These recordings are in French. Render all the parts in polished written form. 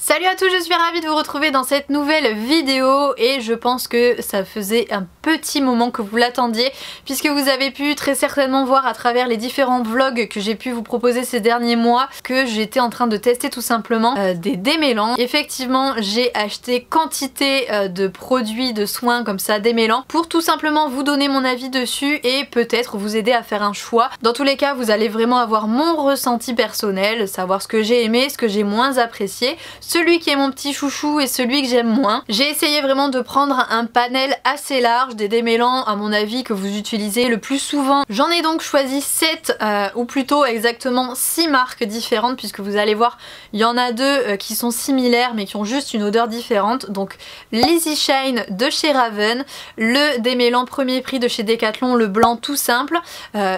Salut à tous, je suis ravie de vous retrouver dans cette nouvelle vidéo et je pense que ça faisait un petit moment que vous l'attendiez puisque vous avez pu très certainement voir à travers les différents vlogs que j'ai pu vous proposer ces derniers mois que j'étais en train de tester tout simplement des démêlants. Effectivement, j'ai acheté quantité de produits de soins comme ça démêlants pour tout simplement vous donner mon avis dessus et peut-être vous aider à faire un choix. Dans tous les cas, vous allez vraiment avoir mon ressenti personnel, savoir ce que j'ai aimé, ce que j'ai moins apprécié, celui qui est mon petit chouchou et celui que j'aime moins. J'ai essayé vraiment de prendre un panel assez large des démêlants à mon avis que vous utilisez le plus souvent. J'en ai donc choisi 7 ou plutôt exactement 6 marques différentes puisque vous allez voir il y en a deux qui sont similaires mais qui ont juste une odeur différente. Donc l'Easy Shine de chez Raven, le démêlant premier prix de chez Decathlon, le blanc tout simple,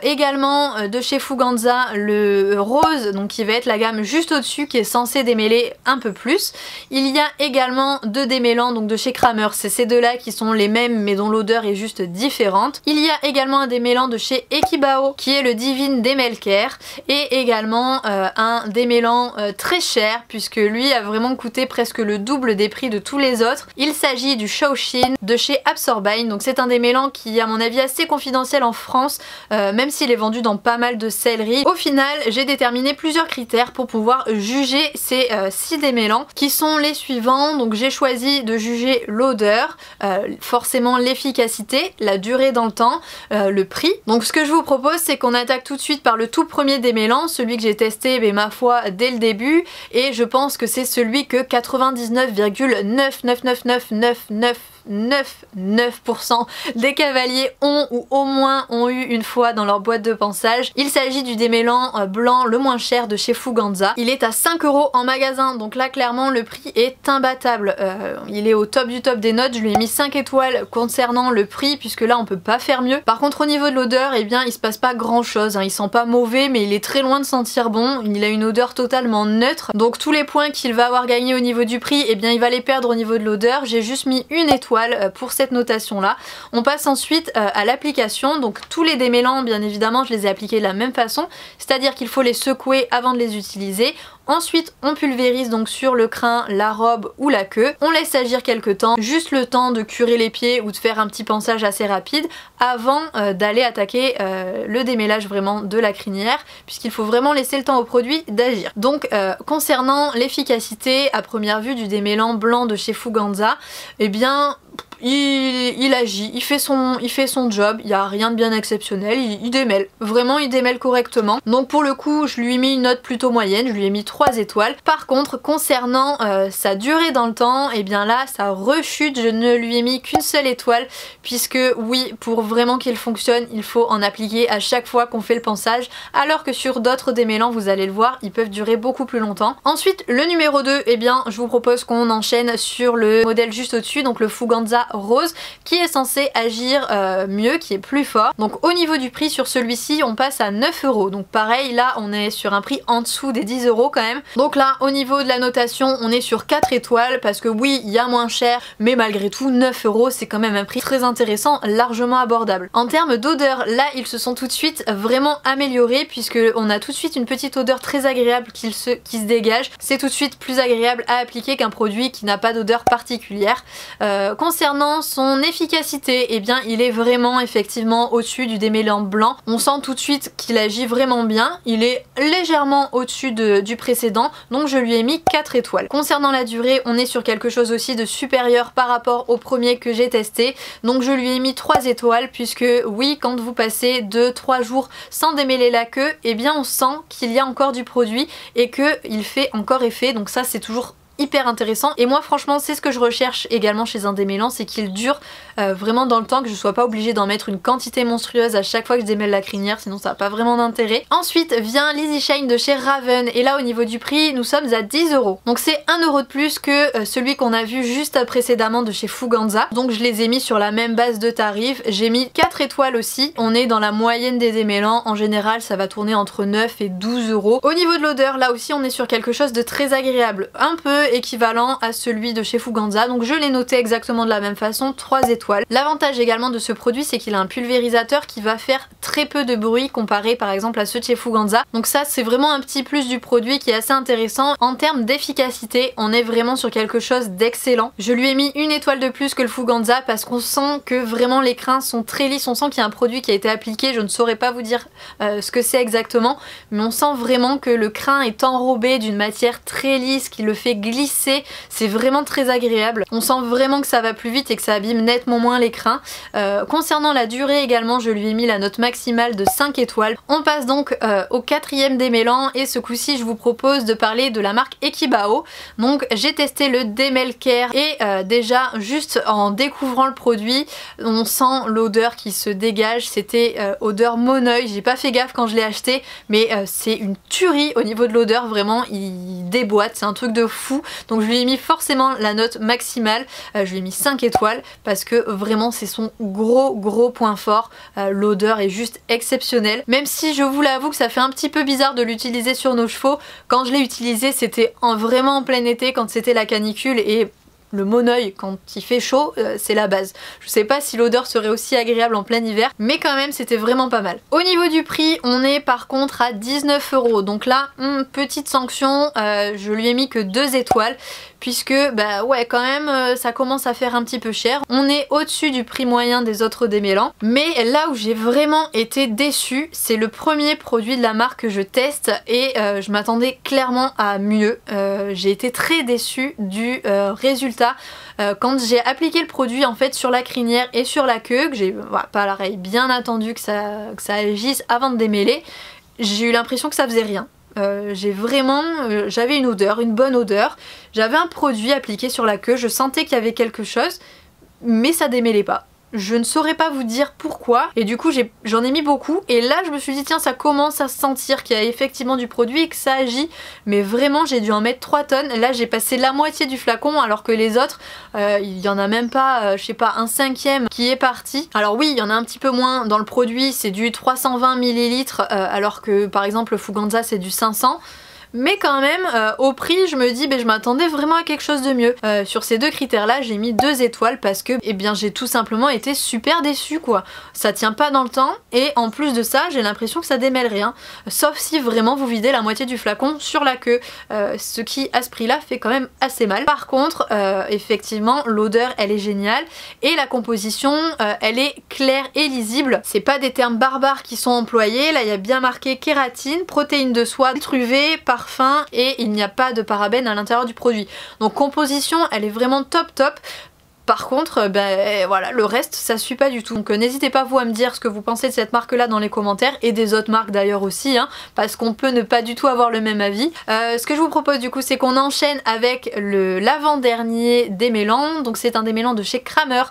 également de chez Fuganza le rose, donc qui va être la gamme juste au-dessus qui est censée démêler un peu plus. Il y a également deux démêlants donc de chez Kramer, c'est ces deux là qui sont les mêmes mais dont l'odeur est juste différente. Il y a également un démêlant de chez Ekibao qui est le Divine Démêle Care et également un démêlant très cher puisque lui a vraiment coûté presque le double des prix de tous les autres. Il s'agit du Shaoshin de chez Absorbine, donc c'est un démêlant qui est à mon avis assez confidentiel en France même s'il est vendu dans pas mal de selleries. Au final j'ai déterminé plusieurs critères pour pouvoir juger ces 6 démêlants qui sont les suivants. Donc j'ai choisi de juger l'odeur, forcément l'efficacité, la durée dans le temps, le prix. Donc ce que je vous propose c'est qu'on attaque tout de suite par le tout premier démêlant, celui que j'ai testé ma foi dès le début et je pense que c'est celui que 99,9999999% des cavaliers ont ou au moins ont eu une fois dans leur boîte de pensage. Il s'agit du démêlant blanc le moins cher de chez Fuganza. Il est à 5 € en magasin, donc là clairement le prix est imbattable. Il est au top du top des notes, je lui ai mis 5 étoiles concernant le prix puisque là on peut pas faire mieux. Par contre au niveau de l'odeur, eh bien il se passe pas grand chose, il sent pas mauvais mais il est très loin de sentir bon, il a une odeur totalement neutre. Donc tous les points qu'il va avoir gagné au niveau du prix, eh bien il va les perdre au niveau de l'odeur. J'ai juste mis une étoile pour cette notation là. On passe ensuite à l'application, donc tous les démêlants bien évidemment je les ai appliqués de la même façon, c'est-à-dire qu'il faut les secouer avant de les utiliser. Ensuite on pulvérise donc sur le crin, la robe ou la queue, on laisse agir quelques temps, juste le temps de curer les pieds ou de faire un petit pansage assez rapide avant d'aller attaquer le démêlage vraiment de la crinière puisqu'il faut vraiment laisser le temps au produit d'agir. Donc concernant l'efficacité à première vue du démêlant blanc de chez Fuganza, eh bien il agit, il fait son job, il n'y a rien de bien exceptionnel, il démêle, vraiment il démêle correctement. Donc pour le coup je lui ai mis une note plutôt moyenne, je lui ai mis 3 étoiles. Par contre concernant sa durée dans le temps, et bien là ça rechute, je ne lui ai mis qu'une seule étoile puisque oui, pour vraiment qu'il fonctionne il faut en appliquer à chaque fois qu'on fait le pansage, alors que sur d'autres démêlants vous allez le voir, ils peuvent durer beaucoup plus longtemps. Ensuite le numéro 2, et bien je vous propose qu'on enchaîne sur le modèle juste au-dessus, donc le Fuganza rose qui est censé agir mieux, qui est plus fort. Donc au niveau du prix sur celui-ci on passe à 9 €, donc pareil là on est sur un prix en dessous des 10 € quand même. Donc là au niveau de la notation on est sur 4 étoiles parce que oui il y a moins cher mais malgré tout 9 € c'est quand même un prix très intéressant, largement abordable. En termes d'odeur, là ils se sont tout de suite vraiment améliorés puisque on a tout de suite une petite odeur très agréable qui se dégage. C'est tout de suite plus agréable à appliquer qu'un produit qui n'a pas d'odeur particulière. Concernant son efficacité, et bien il est vraiment effectivement au-dessus du démêlant blanc. On sent tout de suite qu'il agit vraiment bien, il est légèrement au-dessus du précédent, donc je lui ai mis 4 étoiles. Concernant la durée, on est sur quelque chose aussi de supérieur par rapport au premier que j'ai testé, donc je lui ai mis 3 étoiles puisque oui, quand vous passez 2-3 jours sans démêler la queue, et bien on sent qu'il y a encore du produit et qu'il fait encore effet, donc ça c'est toujours hyper intéressant. Et moi franchement c'est ce que je recherche également chez un démêlant, c'est qu'il dure vraiment dans le temps, que je sois pas obligée d'en mettre une quantité monstrueuse à chaque fois que je démêle la crinière, sinon ça n'a pas vraiment d'intérêt. Ensuite vient l'Easy Shine de chez Raven et là au niveau du prix nous sommes à 10 €. Donc c'est 1 € de plus que celui qu'on a vu juste précédemment de chez Fuganza. Donc je les ai mis sur la même base de tarif, j'ai mis 4 étoiles aussi. On est dans la moyenne des démêlants, en général ça va tourner entre 9 et 12 €. Au niveau de l'odeur là aussi on est sur quelque chose de très agréable, un peu équivalent à celui de chez Fuganza, donc je l'ai noté exactement de la même façon, 3 étoiles. L'avantage également de ce produit, c'est qu'il a un pulvérisateur qui va faire très peu de bruit comparé par exemple à ceux de chez Fuganza, donc ça c'est vraiment un petit plus du produit qui est assez intéressant. En termes d'efficacité, on est vraiment sur quelque chose d'excellent. Je lui ai mis une étoile de plus que le Fuganza parce qu'on sent que vraiment les crins sont très lisses, on sent qu'il y a un produit qui a été appliqué, je ne saurais pas vous dire ce que c'est exactement, mais on sent vraiment que le crin est enrobé d'une matière très lisse qui le fait glisser, c'est vraiment très agréable. On sent vraiment que ça va plus vite et que ça abîme nettement moins les crins. Concernant la durée également, je lui ai mis la note maximale de 5 étoiles. On passe donc au 4e démêlant et ce coup-ci je vous propose de parler de la marque Ekibao. Donc j'ai testé le Demel Care et déjà juste en découvrant le produit, on sent l'odeur qui se dégage, c'était odeur Moneuil, j'ai pas fait gaffe quand je l'ai acheté, mais c'est une tuerie au niveau de l'odeur, vraiment il déboîte, c'est un truc de fou. Donc je lui ai mis forcément la note maximale, je lui ai mis 5 étoiles parce que vraiment c'est son gros point fort, l'odeur est juste exceptionnelle. Même si je vous l'avoue que ça fait un petit peu bizarre de l'utiliser sur nos chevaux, quand je l'ai utilisé c'était vraiment en plein été quand c'était la canicule et le Moneuil quand il fait chaud c'est la base. Je sais pas si l'odeur serait aussi agréable en plein hiver, mais quand même c'était vraiment pas mal. Au niveau du prix, on est par contre à 19 €. Donc là, petite sanction, je lui ai mis que 2 étoiles puisque bah ouais quand même ça commence à faire un petit peu cher. On est au-dessus du prix moyen des autres démêlants, mais là où j'ai vraiment été déçue, c'est le premier produit de la marque que je teste et je m'attendais clairement à mieux. J'ai été très déçue du résultat. Quand j'ai appliqué le produit en fait sur la crinière et sur la queue, que j'ai pareil bien attendu que ça agisse avant de démêler, j'ai eu l'impression que ça faisait rien. J'avais une odeur, une bonne odeur, j'avais un produit appliqué sur la queue, je sentais qu'il y avait quelque chose, mais ça démêlait pas. Je ne saurais pas vous dire pourquoi et du coup j'en ai mis beaucoup et là je me suis dit tiens ça commence à se sentir qu'il y a effectivement du produit et que ça agit, mais vraiment j'ai dû en mettre 3 tonnes. Là j'ai passé la moitié du flacon alors que les autres il y en a même pas je sais pas un 5e qui est parti. Alors oui il y en a un petit peu moins dans le produit, c'est du 320 ml alors que par exemple le Fuganza c'est du 500. Mais quand même au prix je me dis je m'attendais vraiment à quelque chose de mieux. Sur ces deux critères là j'ai mis 2 étoiles parce que j'ai tout simplement été super déçue quoi. Ça tient pas dans le temps et en plus de ça j'ai l'impression que ça démêle rien, sauf si vraiment vous videz la moitié du flacon sur la queue, ce qui à ce prix là fait quand même assez mal. Par contre effectivement l'odeur elle est géniale et la composition elle est claire et lisible, c'est pas des termes barbares qui sont employés. Là il y a bien marqué kératine, protéines de soie, truvée, parfum et il n'y a pas de parabènes à l'intérieur du produit. Donc composition elle est vraiment top. Par contre, voilà, le reste ça suit pas du tout. Donc n'hésitez pas vous à me dire ce que vous pensez de cette marque là dans les commentaires et des autres marques d'ailleurs aussi parce qu'on peut ne pas du tout avoir le même avis. Ce que je vous propose du coup c'est qu'on enchaîne avec l'avant-dernier démêlant. Donc c'est un démêlant de chez Kramer.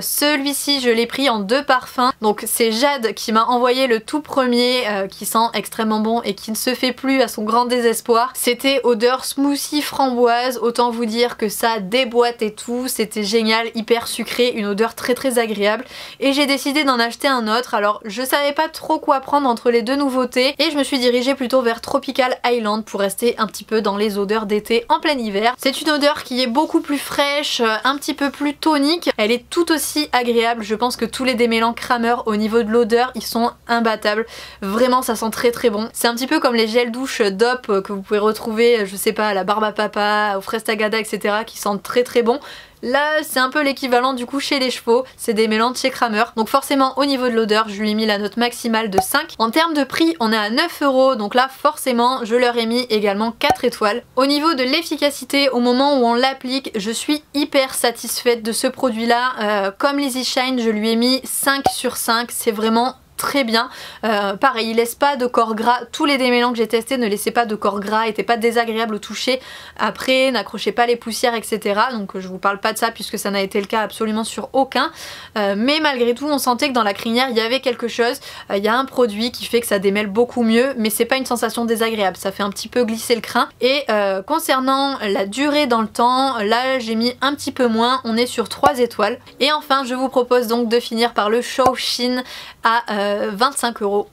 Celui-ci je l'ai pris en 2 parfums. Donc c'est Jade qui m'a envoyé le tout premier qui sent extrêmement bon et qui ne se fait plus à son grand désespoir. C'était odeur smoothie framboise, autant vous dire que ça déboîte et tout, c'était génial. Hyper sucré, une odeur très agréable et j'ai décidé d'en acheter un autre. Alors je savais pas trop quoi prendre entre les deux nouveautés et je me suis dirigée plutôt vers Tropical Island pour rester un petit peu dans les odeurs d'été en plein hiver. C'est une odeur qui est beaucoup plus fraîche, un petit peu plus tonique, elle est tout aussi agréable. Je pense que tous les démêlants Kramer au niveau de l'odeur ils sont imbattables, vraiment ça sent très bon. C'est un petit peu comme les gels douche DOP que vous pouvez retrouver je sais pas à la Barbe à Papa, au Fraise Tagada etc qui sentent très bon. Là c'est un peu l'équivalent du coup chez les chevaux, c'est des mélanges chez Kramer. Donc forcément au niveau de l'odeur je lui ai mis la note maximale de 5. En termes de prix on est à 9 €, donc là forcément je leur ai mis également 4 étoiles. Au niveau de l'efficacité au moment où on l'applique je suis hyper satisfaite de ce produit là. Comme l'Easy Shine je lui ai mis 5 sur 5, c'est vraiment très bien. Pareil, il laisse pas de corps gras. Tous les démêlants que j'ai testés ne laissaient pas de corps gras, étaient pas désagréables au toucher. Après, n'accrochaient pas les poussières, etc. Donc je vous parle pas de ça puisque ça n'a été le cas absolument sur aucun. Mais malgré tout, on sentait que dans la crinière, il y avait quelque chose. Il y a un produit qui fait que ça démêle beaucoup mieux, mais c'est pas une sensation désagréable. Ça fait un petit peu glisser le crin. Et concernant la durée dans le temps, là j'ai mis un petit peu moins. On est sur 3 étoiles. Et enfin, je vous propose donc de finir par le Shou Shin à 25 €.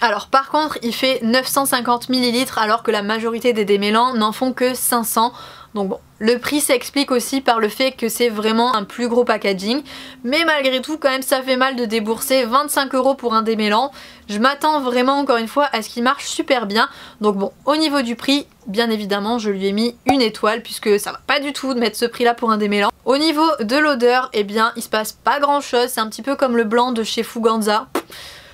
Alors par contre il fait 950 ml alors que la majorité des démêlants n'en font que 500. Donc bon, le prix s'explique aussi par le fait que c'est vraiment un plus gros packaging, mais malgré tout quand même ça fait mal de débourser 25 € pour un démêlant. Je m'attends vraiment encore une fois à ce qu'il marche super bien. Donc bon, au niveau du prix, bien évidemment je lui ai mis une étoile puisque ça va pas du tout de mettre ce prix là pour un démêlant. Au niveau de l'odeur, eh bien il se passe pas grand chose, c'est un petit peu comme le blanc de chez Fuganza.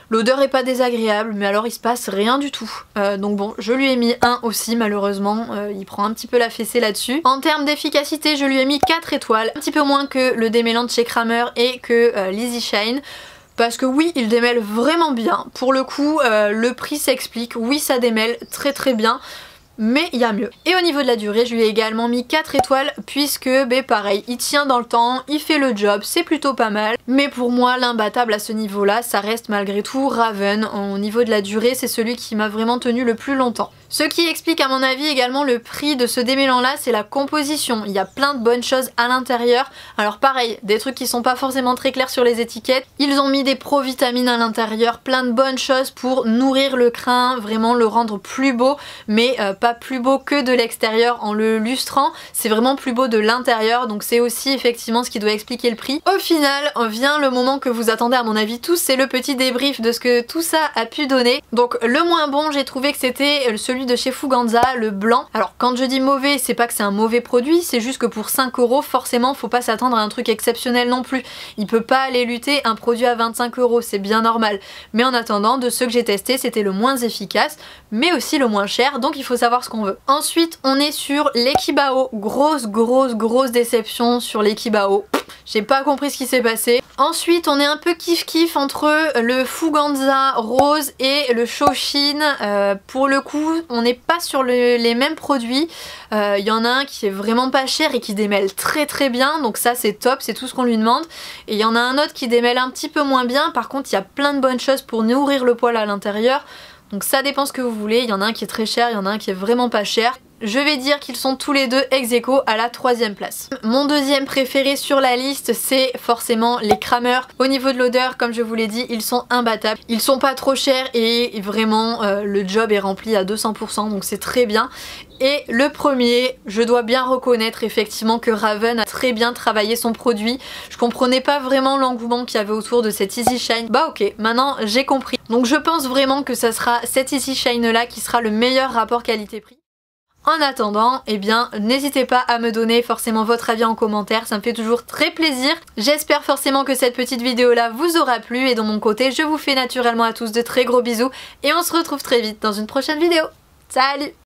L'odeur est pas désagréable, mais alors il se passe rien du tout. Donc bon, je lui ai mis 1 aussi malheureusement, il prend un petit peu la fessée là-dessus. En termes d'efficacité, je lui ai mis 4 étoiles, un petit peu moins que le démêlant de chez Kramer et que l'Easy Shine. Parce que oui, il démêle vraiment bien. Pour le coup, le prix s'explique, oui ça démêle très très bien. Mais il y a mieux. Et au niveau de la durée, je lui ai également mis 4 étoiles puisque pareil, il tient dans le temps, il fait le job, c'est plutôt pas mal. Mais pour moi, l'imbattable à ce niveau-là, ça reste malgré tout Raven. Au niveau de la durée, c'est celui qui m'a vraiment tenu le plus longtemps. Ce qui explique à mon avis également le prix de ce démêlant là, c'est la composition. Il y a plein de bonnes choses à l'intérieur. Alors pareil, des trucs qui sont pas forcément très clairs sur les étiquettes. Ils ont mis des provitamines à l'intérieur, plein de bonnes choses pour nourrir le crin, vraiment le rendre plus beau, mais pas plus beau que de l'extérieur en le lustrant. C'est vraiment plus beau de l'intérieur, donc c'est aussi effectivement ce qui doit expliquer le prix. Au final, vient le moment que vous attendez à mon avis tous, c'est le petit débrief de ce que tout ça a pu donner. Donc le moins bon, j'ai trouvé que c'était celui de chez Fuganza, le blanc. Alors quand je dis mauvais, c'est pas que c'est un mauvais produit, c'est juste que pour 5 € forcément faut pas s'attendre à un truc exceptionnel non plus. Il peut pas aller lutter un produit à 25 €, c'est bien normal. Mais en attendant, de ceux que j'ai testés, c'était le moins efficace, mais aussi le moins cher, donc il faut savoir ce qu'on veut. Ensuite, on est sur l'Ekibao. Grosse déception sur l'Ekibao. J'ai pas compris ce qui s'est passé. Ensuite, on est un peu kiff entre le Fuganza rose et le Shoshin. Pour le coup, on n'est pas sur les mêmes produits. Il y en a un qui est vraiment pas cher et qui démêle très bien, donc ça c'est top, c'est tout ce qu'on lui demande. Et il y en a un autre qui démêle un petit peu moins bien, par contre il y a plein de bonnes choses pour nourrir le poil à l'intérieur. Donc ça dépend ce que vous voulez, il y en a un qui est très cher, il y en a un qui est vraiment pas cher. Je vais dire qu'ils sont tous les deux ex-aequo à la 3e place. Mon deuxième préféré sur la liste, c'est forcément les Kramer. Au niveau de l'odeur, comme je vous l'ai dit, ils sont imbattables. Ils sont pas trop chers et vraiment le job est rempli à 200%, donc c'est très bien. Et le premier, je dois bien reconnaître effectivement que Raven a très bien travaillé son produit. Je comprenais pas vraiment l'engouement qu'il y avait autour de cet Easy Shine. Bah ok, maintenant j'ai compris. Donc je pense vraiment que ça sera cet Easy Shine là qui sera le meilleur rapport qualité-prix. En attendant, eh bien, n'hésitez pas à me donner forcément votre avis en commentaire, ça me fait toujours très plaisir. J'espère forcément que cette petite vidéo là vous aura plu et de mon côté, je vous fais naturellement à tous de très gros bisous et on se retrouve très vite dans une prochaine vidéo. Salut!